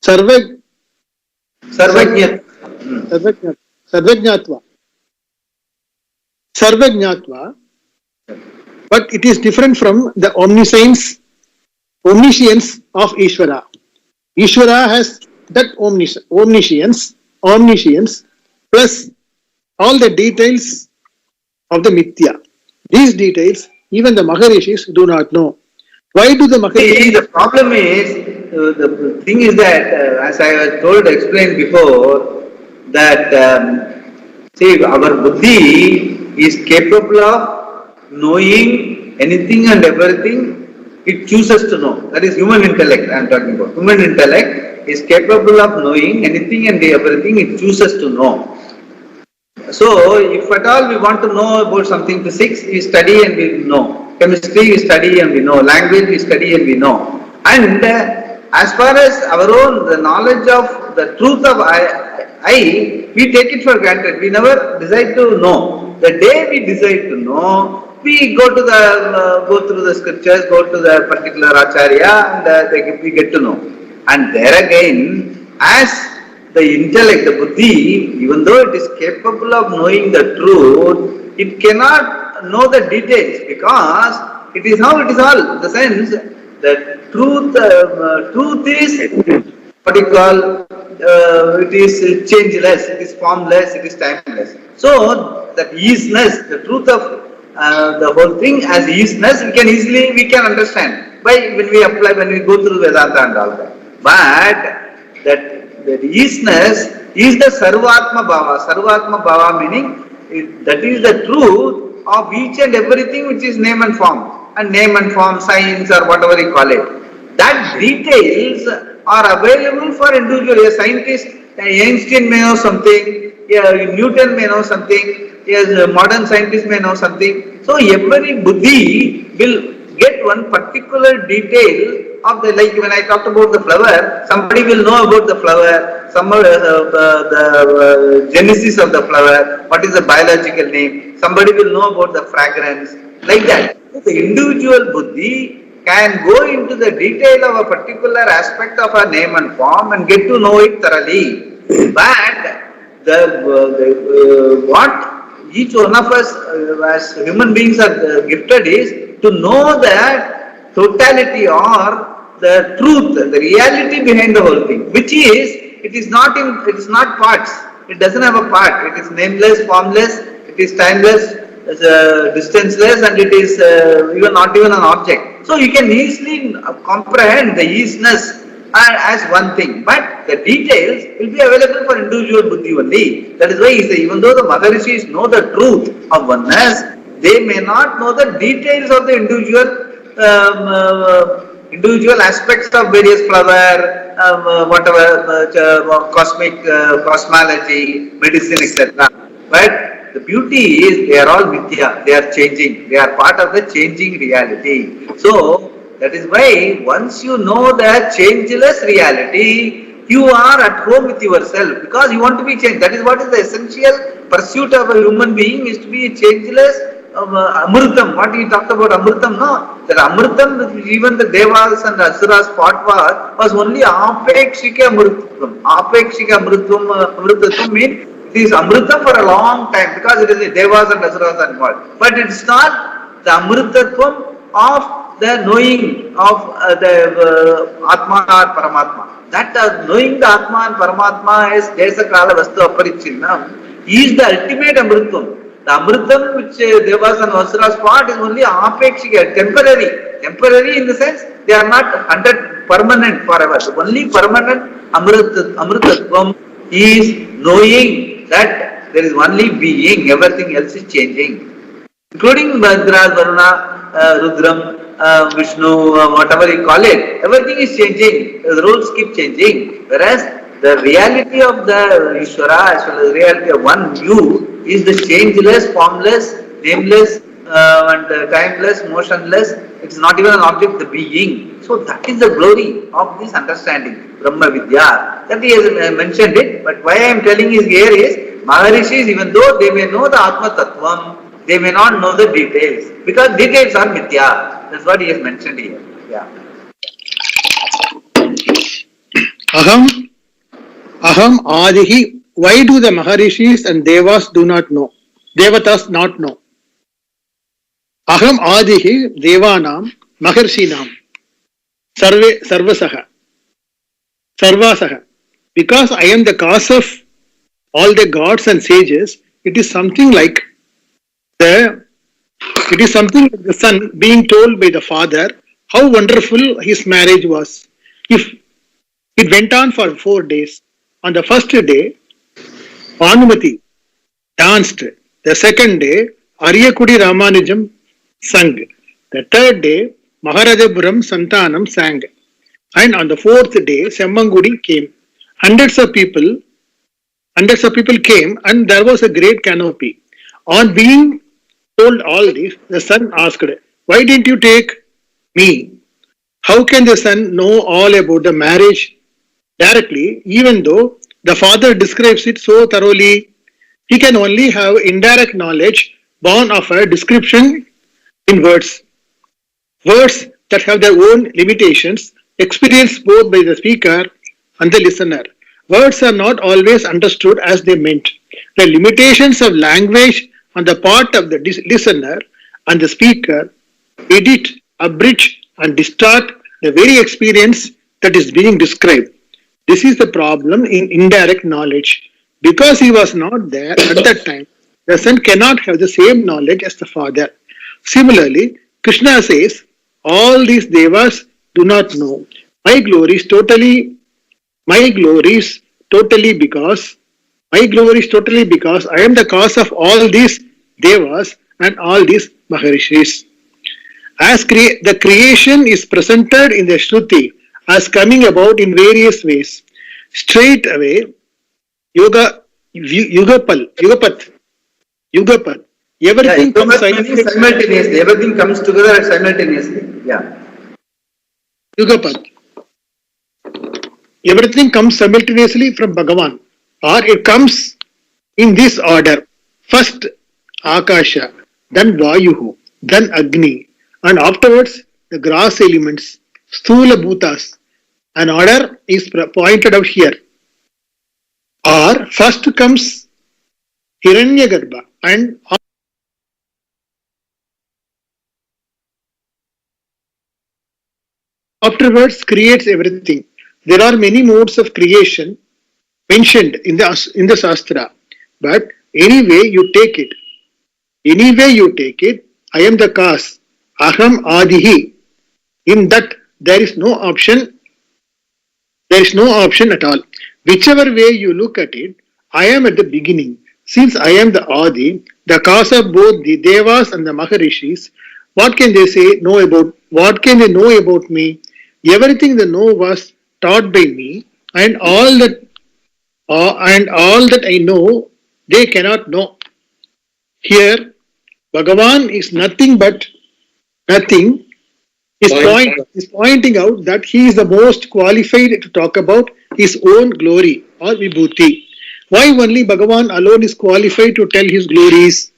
Sarvajnatva. But it is different from the omniscience of Ishvara. Ishvara has that omniscience plus all the details of the Mithya. These details, even the Maharishis do not know. Why do the Maharishis? The problem is, the thing is that, as I was explained before, that our buddhi is capable of knowing anything and everything, it chooses to know. That is human intellect I am talking about. Human intellect is capable of knowing anything and everything, it chooses to know. So, if at all we want to know about something, physics, we study and we know. Chemistry, we study and we know. Language, we study and we know. And as far as our own the knowledge of the truth of I, we take it for granted. We never decide to know. The day we decide to know, we go to go through the scriptures, go to the particular acharya, and we get to know. And there again, as the intellect, the buddhi, even though it is capable of knowing the truth, it cannot know the details because it is how it is all. The sense that truth is what you call, it is changeless, it is formless, it is timeless. So that easiness, the truth of the whole thing as easiness, we can understand by when we apply, when we go through Vedanta and all that. But that easiness is the Sarvatma Bhava. Sarvatma Bhava meaning that is the truth of each and everything which is name and form. And name and form, science or whatever you call it. That details are available for individual. A scientist, Einstein may know something, Newton may know something, a modern scientist may know something. So every buddhi will get one particular detail of the, like when I talked about the flower, somebody will know about the flower, the genesis of the flower, what is the biological name, somebody will know about the fragrance, like that. So the individual buddhi can go into the detail of a particular aspect of a name and form and get to know it thoroughly. But what each one of us as human beings are gifted is to know that totality or the truth, the reality behind the whole thing, which is, it is not parts, it doesn't have a part, it is nameless, formless, it is timeless, distanceless, and it is not even an object. So you can easily comprehend the easiness as one thing, but the details will be available for individual buddhi only. That is why he says, even though the Maharishis know the truth of oneness, they may not know the details of the individual aspects of various flower, cosmic cosmology, medicine, etc. But the beauty is they are all mithya, they are changing, they are part of the changing reality. So that is why once you know the changeless reality, you are at home with yourself because you want to be changed. That is what is the essential pursuit of a human being, is to be changeless. Amrutam, what he talked about Amrutam, no? That Amrutam, even the Devas and the Asuras fought was only Apekshika Amrutam. Apekshika Amrutam means it is Amrutam for a long time because it is the Devas and Asuras involved. But it is not the Amrutatvam of the knowing of the Atma or Paramatma. That knowing the Atma and Paramatma is Desa Kala Vastu Aparichinam is the ultimate Amrutam. The Amrutam which Devas and Asuras fought is only Apekshika, temporary. Temporary in the sense they are not 100 permanent forever. The only permanent Amrutatvam is knowing that there is only being, everything else is changing. Including Bhadra, Varuna, Rudram, Vishnu, whatever you call it, everything is changing. The rules keep changing. Whereas the reality of the Ishvara as well as the reality of one you is the changeless, formless, nameless, and timeless, motionless. It is not even an object, the being. So that is the glory of this understanding, Brahma Vidya. That he has mentioned it, but why I am telling is here is, Maharishis, even though they may know the Atma Tattvam, they may not know the details, because details are Mithya. That's what he has mentioned here. Yeah. Aham Adihi. Why do the Maharishis and Devas do not know? Devatas not know. Aham Adihi Devanam Maharshinam Sarvasaha. Because I am the cause of all the gods and sages, it is something like the son being told by the father how wonderful his marriage was. If it went on for 4 days, on the first day, Bhanumati danced. The second day, Aryakudi Ramanujam sung. The third day, Maharajapuram Santanam sang. And on the fourth day, Semmangudi came. Hundreds of people came, and there was a great canopy. On being told all this, the son asked, "Why didn't you take me?" How can the son know all about the marriage directly, even though the father describes it so thoroughly? He can only have indirect knowledge born of a description in words. Words that have their own limitations, experienced both by the speaker and the listener. Words are not always understood as they meant. The limitations of language on the part of the listener and the speaker edit, abridge, and distort the very experience that is being described. This is the problem in indirect knowledge. Because he was not there at that time, the son cannot have the same knowledge as the father. Similarly, Krishna says, all these devas do not know. My glory is totally because I am the cause of all these devas and all these maharishis. As the creation is presented in the Shruti as coming about in various ways, straight away, Yugapat, everything comes simultaneously. Everything comes together simultaneously. Yeah. Yugapat. Everything comes simultaneously from Bhagavan, or it comes in this order. First Akasha, then Vayuhu, then Agni, and afterwards the grass elements, Sthula Bhutas. An order is pointed out here. Or first comes Hiranyagarbha and afterwards creates everything. There are many modes of creation mentioned in the Shastra, but anyway you take it, I am the cause, Aham Adihi. In that there is no option at all. Whichever way you look at it, I am at the beginning. Since I am the Adi, the cause of both the Devas and the Maharishis, what can they know about me? Everything they know was taught by me, and all that I know, they cannot know. Here, Bhagavan is nothing but nothing. Is pointing out that he is the most qualified to talk about his own glory or vibhuti. Why only Bhagavan alone is qualified to tell his glories?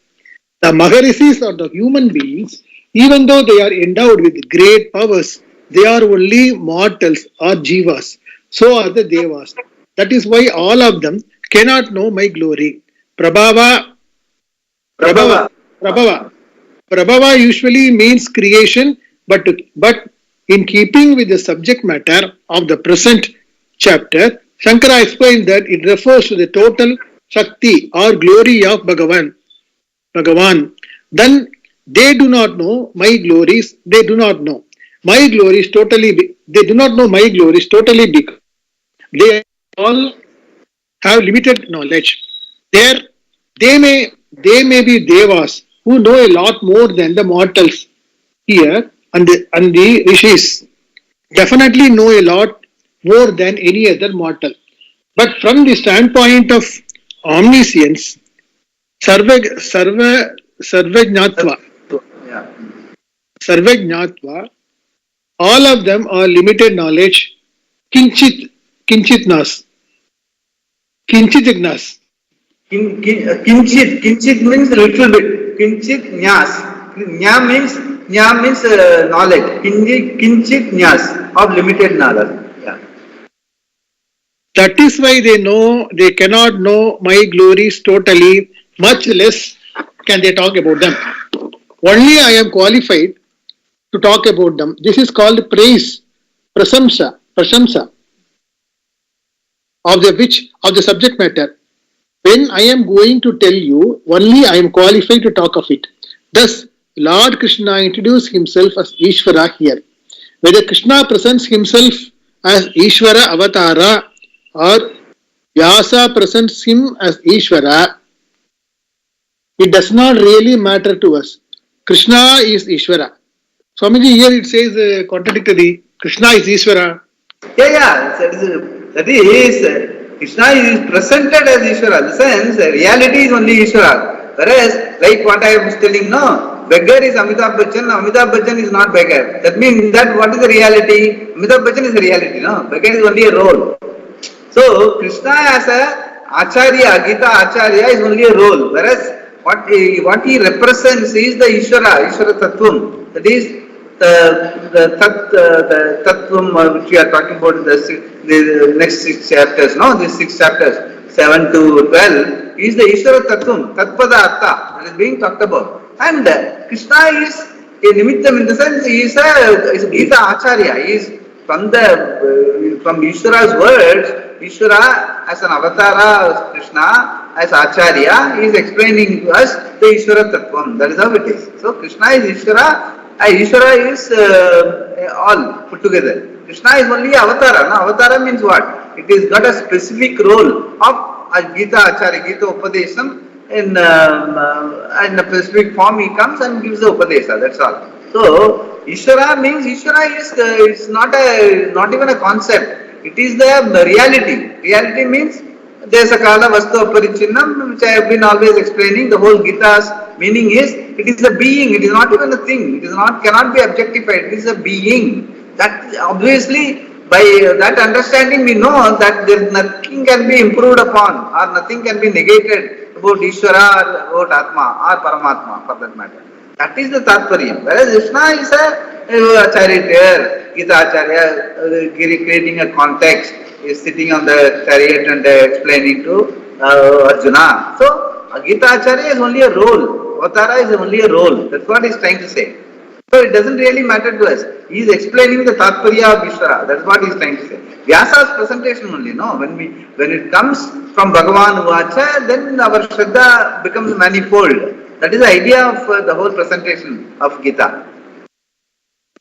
The Maharishis are the human beings, even though they are endowed with great powers, they are only mortals or jivas. So are the devas. That is why all of them cannot know my glory. Prabhava usually means creation, but in keeping with the subject matter of the present chapter, Shankara explained that it refers to the total Shakti or glory of Bhagavan. Then they do not know my glories, they do not know. My glory is totally, they do not know my glory is totally because they all have limited knowledge. They may be devas who know a lot more than the mortals here, and the rishis definitely know a lot more than any other mortal. But from the standpoint of omniscience, Sarvajnatva, all of them are limited knowledge, kinchitnas. Kinchit means little bit. Kinchit nyas. Nya means knowledge. Kinchit nyas of limited knowledge. Yeah. That is why they cannot know my glories totally, much less can they talk about them. Only I am qualified to talk about them. This is called praise, prasamsa of the subject matter. When I am going to tell you, only I am qualified to talk of it. Thus, Lord Krishna introduced himself as Ishvara here. Whether Krishna presents himself as Ishvara Avatara or Vyasa presents him as Ishvara, it does not really matter to us. Krishna is Ishvara. Swamiji, here it says contradictory. Krishna is Ishvara. Yeah. That is, Krishna is presented as Ishvara. In the sense, reality is only Ishvara. Whereas, like what I was telling, no, beggar is Amitabh Bachchan. Amitabh Bachchan is not beggar. That means that what is the reality? Amitabh Bachchan is the reality, no? Beggar is only a role. So, Krishna as a Acharya, Gita Acharya is only a role. Whereas, what he represents is the Ishvara Tattvam. That is, the Tattvam which we are talking about in the next 6 chapters, no? These 6 chapters, 7 to 12, is the Ishvara Tattvam, Tatpada Atta, that is being talked about. And Krishna is a Nimittam in the sense, he is a Gita Acharya, he is from Ishvara's words, Ishvara as an avatara, Krishna as Acharya, he is explaining to us the Ishvara Tattvam. That is how it is. So Krishna is Ishvara, Ishvara is all put together. Krishna is only avatara. No? Avatara means what? It is got a specific role of a Gita Acharya, Gita Upadesam. In a specific form he comes and gives the Upadesa. That's all. So Ishvara means Ishvara is not even a concept. It is the reality. Reality means Desa Kala Vastu Aparichinnam, which I have been always explaining. The whole Gita's meaning is it is a being. It is not even a thing. It is cannot be objectified. It is a being. That obviously by that understanding we know that there nothing can be improved upon or nothing can be negated about Ishvara or about Atma or Paramatma for that matter. That is the Tatparya. Whereas Krishna is a charioteer, Gita Acharya, creating a context, is sitting on the chariot and explaining to Arjuna. So, Gita Acharya is only a role. Avatara is only a role. That's what he is trying to say. So, it doesn't really matter to us. He is explaining the Tatparya of Ishvara. That's what he is trying to say. Vyasa's presentation only, no? When it comes from Bhagavan Uvacha, then our Shraddha becomes manifold. That is the idea of the whole presentation of Gita.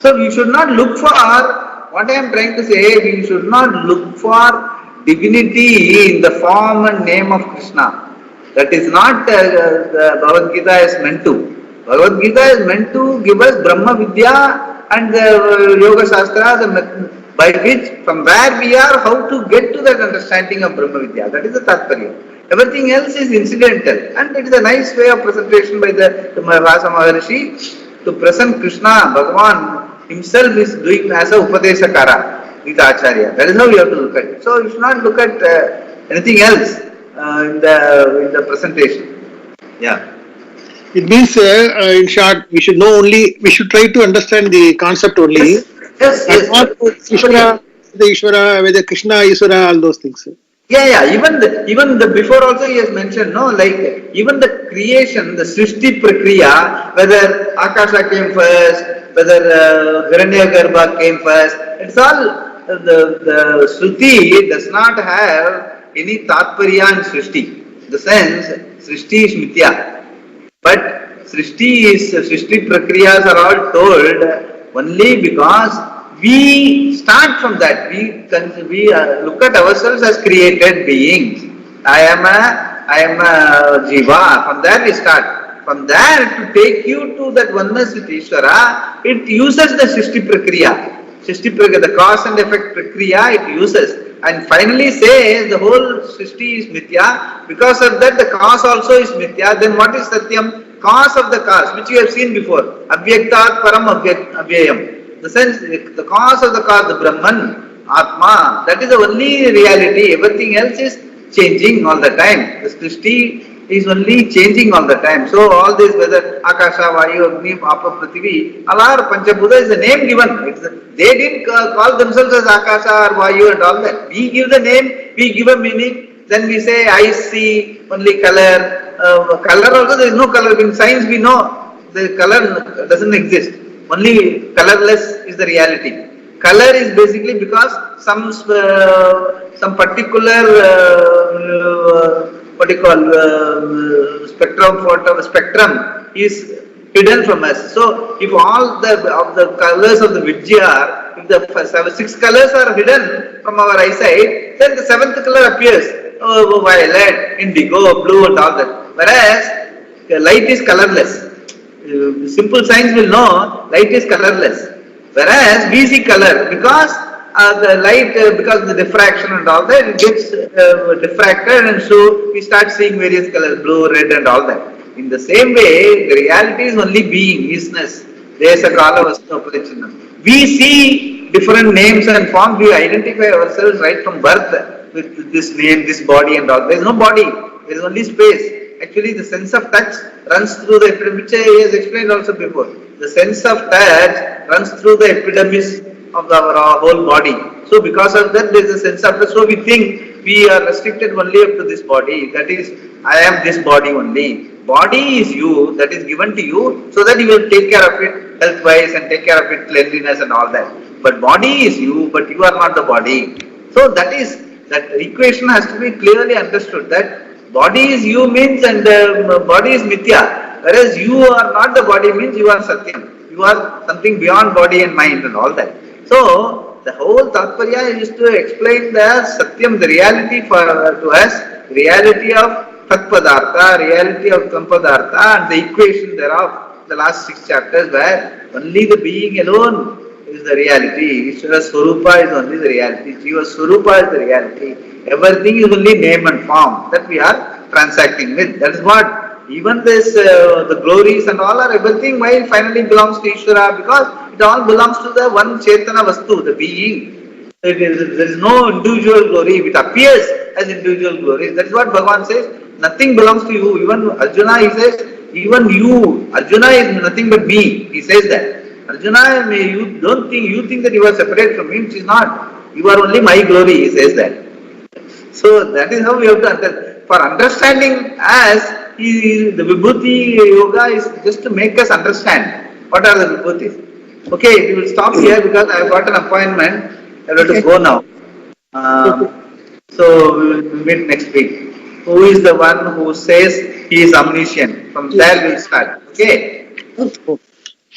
So we should not look for, what I am trying to say, we should not look for divinity in the form and name of Krishna. That is not the Bhagavad Gita is meant to. Bhagavad Gita is meant to give us Brahma Vidya and the Yoga Shastras by which, from where we are, how to get to that understanding of Brahma Vidya. That is the Tatparya. Everything else is incidental, and it is a nice way of presentation by the Vyasa Maharishi to present Krishna, Bhagavan himself is doing as a Upadesakara, Gita Acharya. That is how you have to look at it. So you should not look at anything else in the presentation. Yeah. It means, in short, we should try to understand the concept only. Yes. Not Ishvara, the Ishvara, whether Krishna, Ishvara, all those things. Yeah. Even the before also he has mentioned, no, like even the creation, the Srishti Prakriya, whether Akasha came first, whether Hiranyagarbha came first, it's all the Shruti does not have any Tatparya in Srishti. The sense Srishti is Mithya, but Srishti Prakriyas are all told only because we start from that. We look at ourselves as created beings. I am a jiva. From there we start. From there to take you to that oneness with Ishvara, it uses the Srishti Prakriya. The cause and effect Prakriya it uses. And finally says the whole Srishti is Mithya. Because of that the cause also is Mithya. Then what is Satyam? Cause of the cause, which you have seen before. Avyaktat Param Avyayam. The sense, the cause of the cause, the Brahman, Atma, that is the only reality. Everything else is changing all the time. The Srishti is only changing all the time. So all this, whether Akasha, Vayu, Agni, Papa, Prathivi, all are Panchabhuta is the name given. They didn't call themselves as Akasha or Vayu and all that. We give the name, we give a meaning, then we say I see only color. Color also there is no color. In science we know the color doesn't exist. Only colorless is the reality. Color is basically because some particular spectrum is hidden from us. So if all the colors of the Vijaya, if the 6 colors are hidden from our eyesight, then the 7th color appears. Violet, indigo, blue and all that. Whereas light is colorless. simple science will know light is colorless. Whereas we see color because the light, because of the diffraction and all that, it gets diffracted, and so we start seeing various colors, blue, red and all that. In the same way, the reality is only being, isness. Desa kala vastu aparichinnam. We see different names and forms, we identify ourselves right from birth with this name, this body and all. There is no body, there is only space. Actually, the sense of touch runs through the epidermis, which I has explained also before. The sense of touch runs through the epidermis of our whole body. So, because of that, there is a sense of touch. So, we think we are restricted only up to this body. That is, I am this body only. Body is you, that is given to you, so that you will take care of it health-wise and take care of it cleanliness and all that. But body is you, but you are not the body. So, that equation has to be clearly understood, that body is you means and body is mithya, whereas you are not the body means you are satyam. You are something beyond body and mind and all that. So, the whole tatparya is to explain the satyam, the reality to us, reality of tat padartha, reality of tam padartha, and the equation thereof, the last 6 chapters, where only the being alone is the reality. Ishvara Swarupa is only the reality. Jiva Swarupa is the reality. Everything is only name and form that we are transacting with. That is what even this, the glories and all are everything, why finally belongs to Ishvara, because it all belongs to the one Chetana Vastu, the being. There is no individual glory. It appears as individual glory. That is what Bhagavan says. Nothing belongs to you. Even Arjuna, he says, even you, Arjuna is nothing but me. He says that. Arjuna, you think that you are separate from me, which is not. You are only my glory, he says that. So that is how we have to understand. For understanding as the Vibhuti Yoga is just to make us understand what are the Vibhutis. Okay, we will stop here because I have got an appointment. I have to go now. So we will meet next week. Who is the one who says he is omniscient? From there we will start. Okay?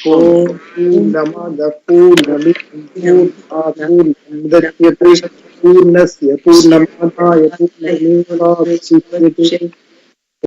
पूर्णमदः पूर्णमिदं पूर्णात् पूर्णमुदच्यते पूर्णस्य पूर्णमादाय पूर्णमेवावशिष्यते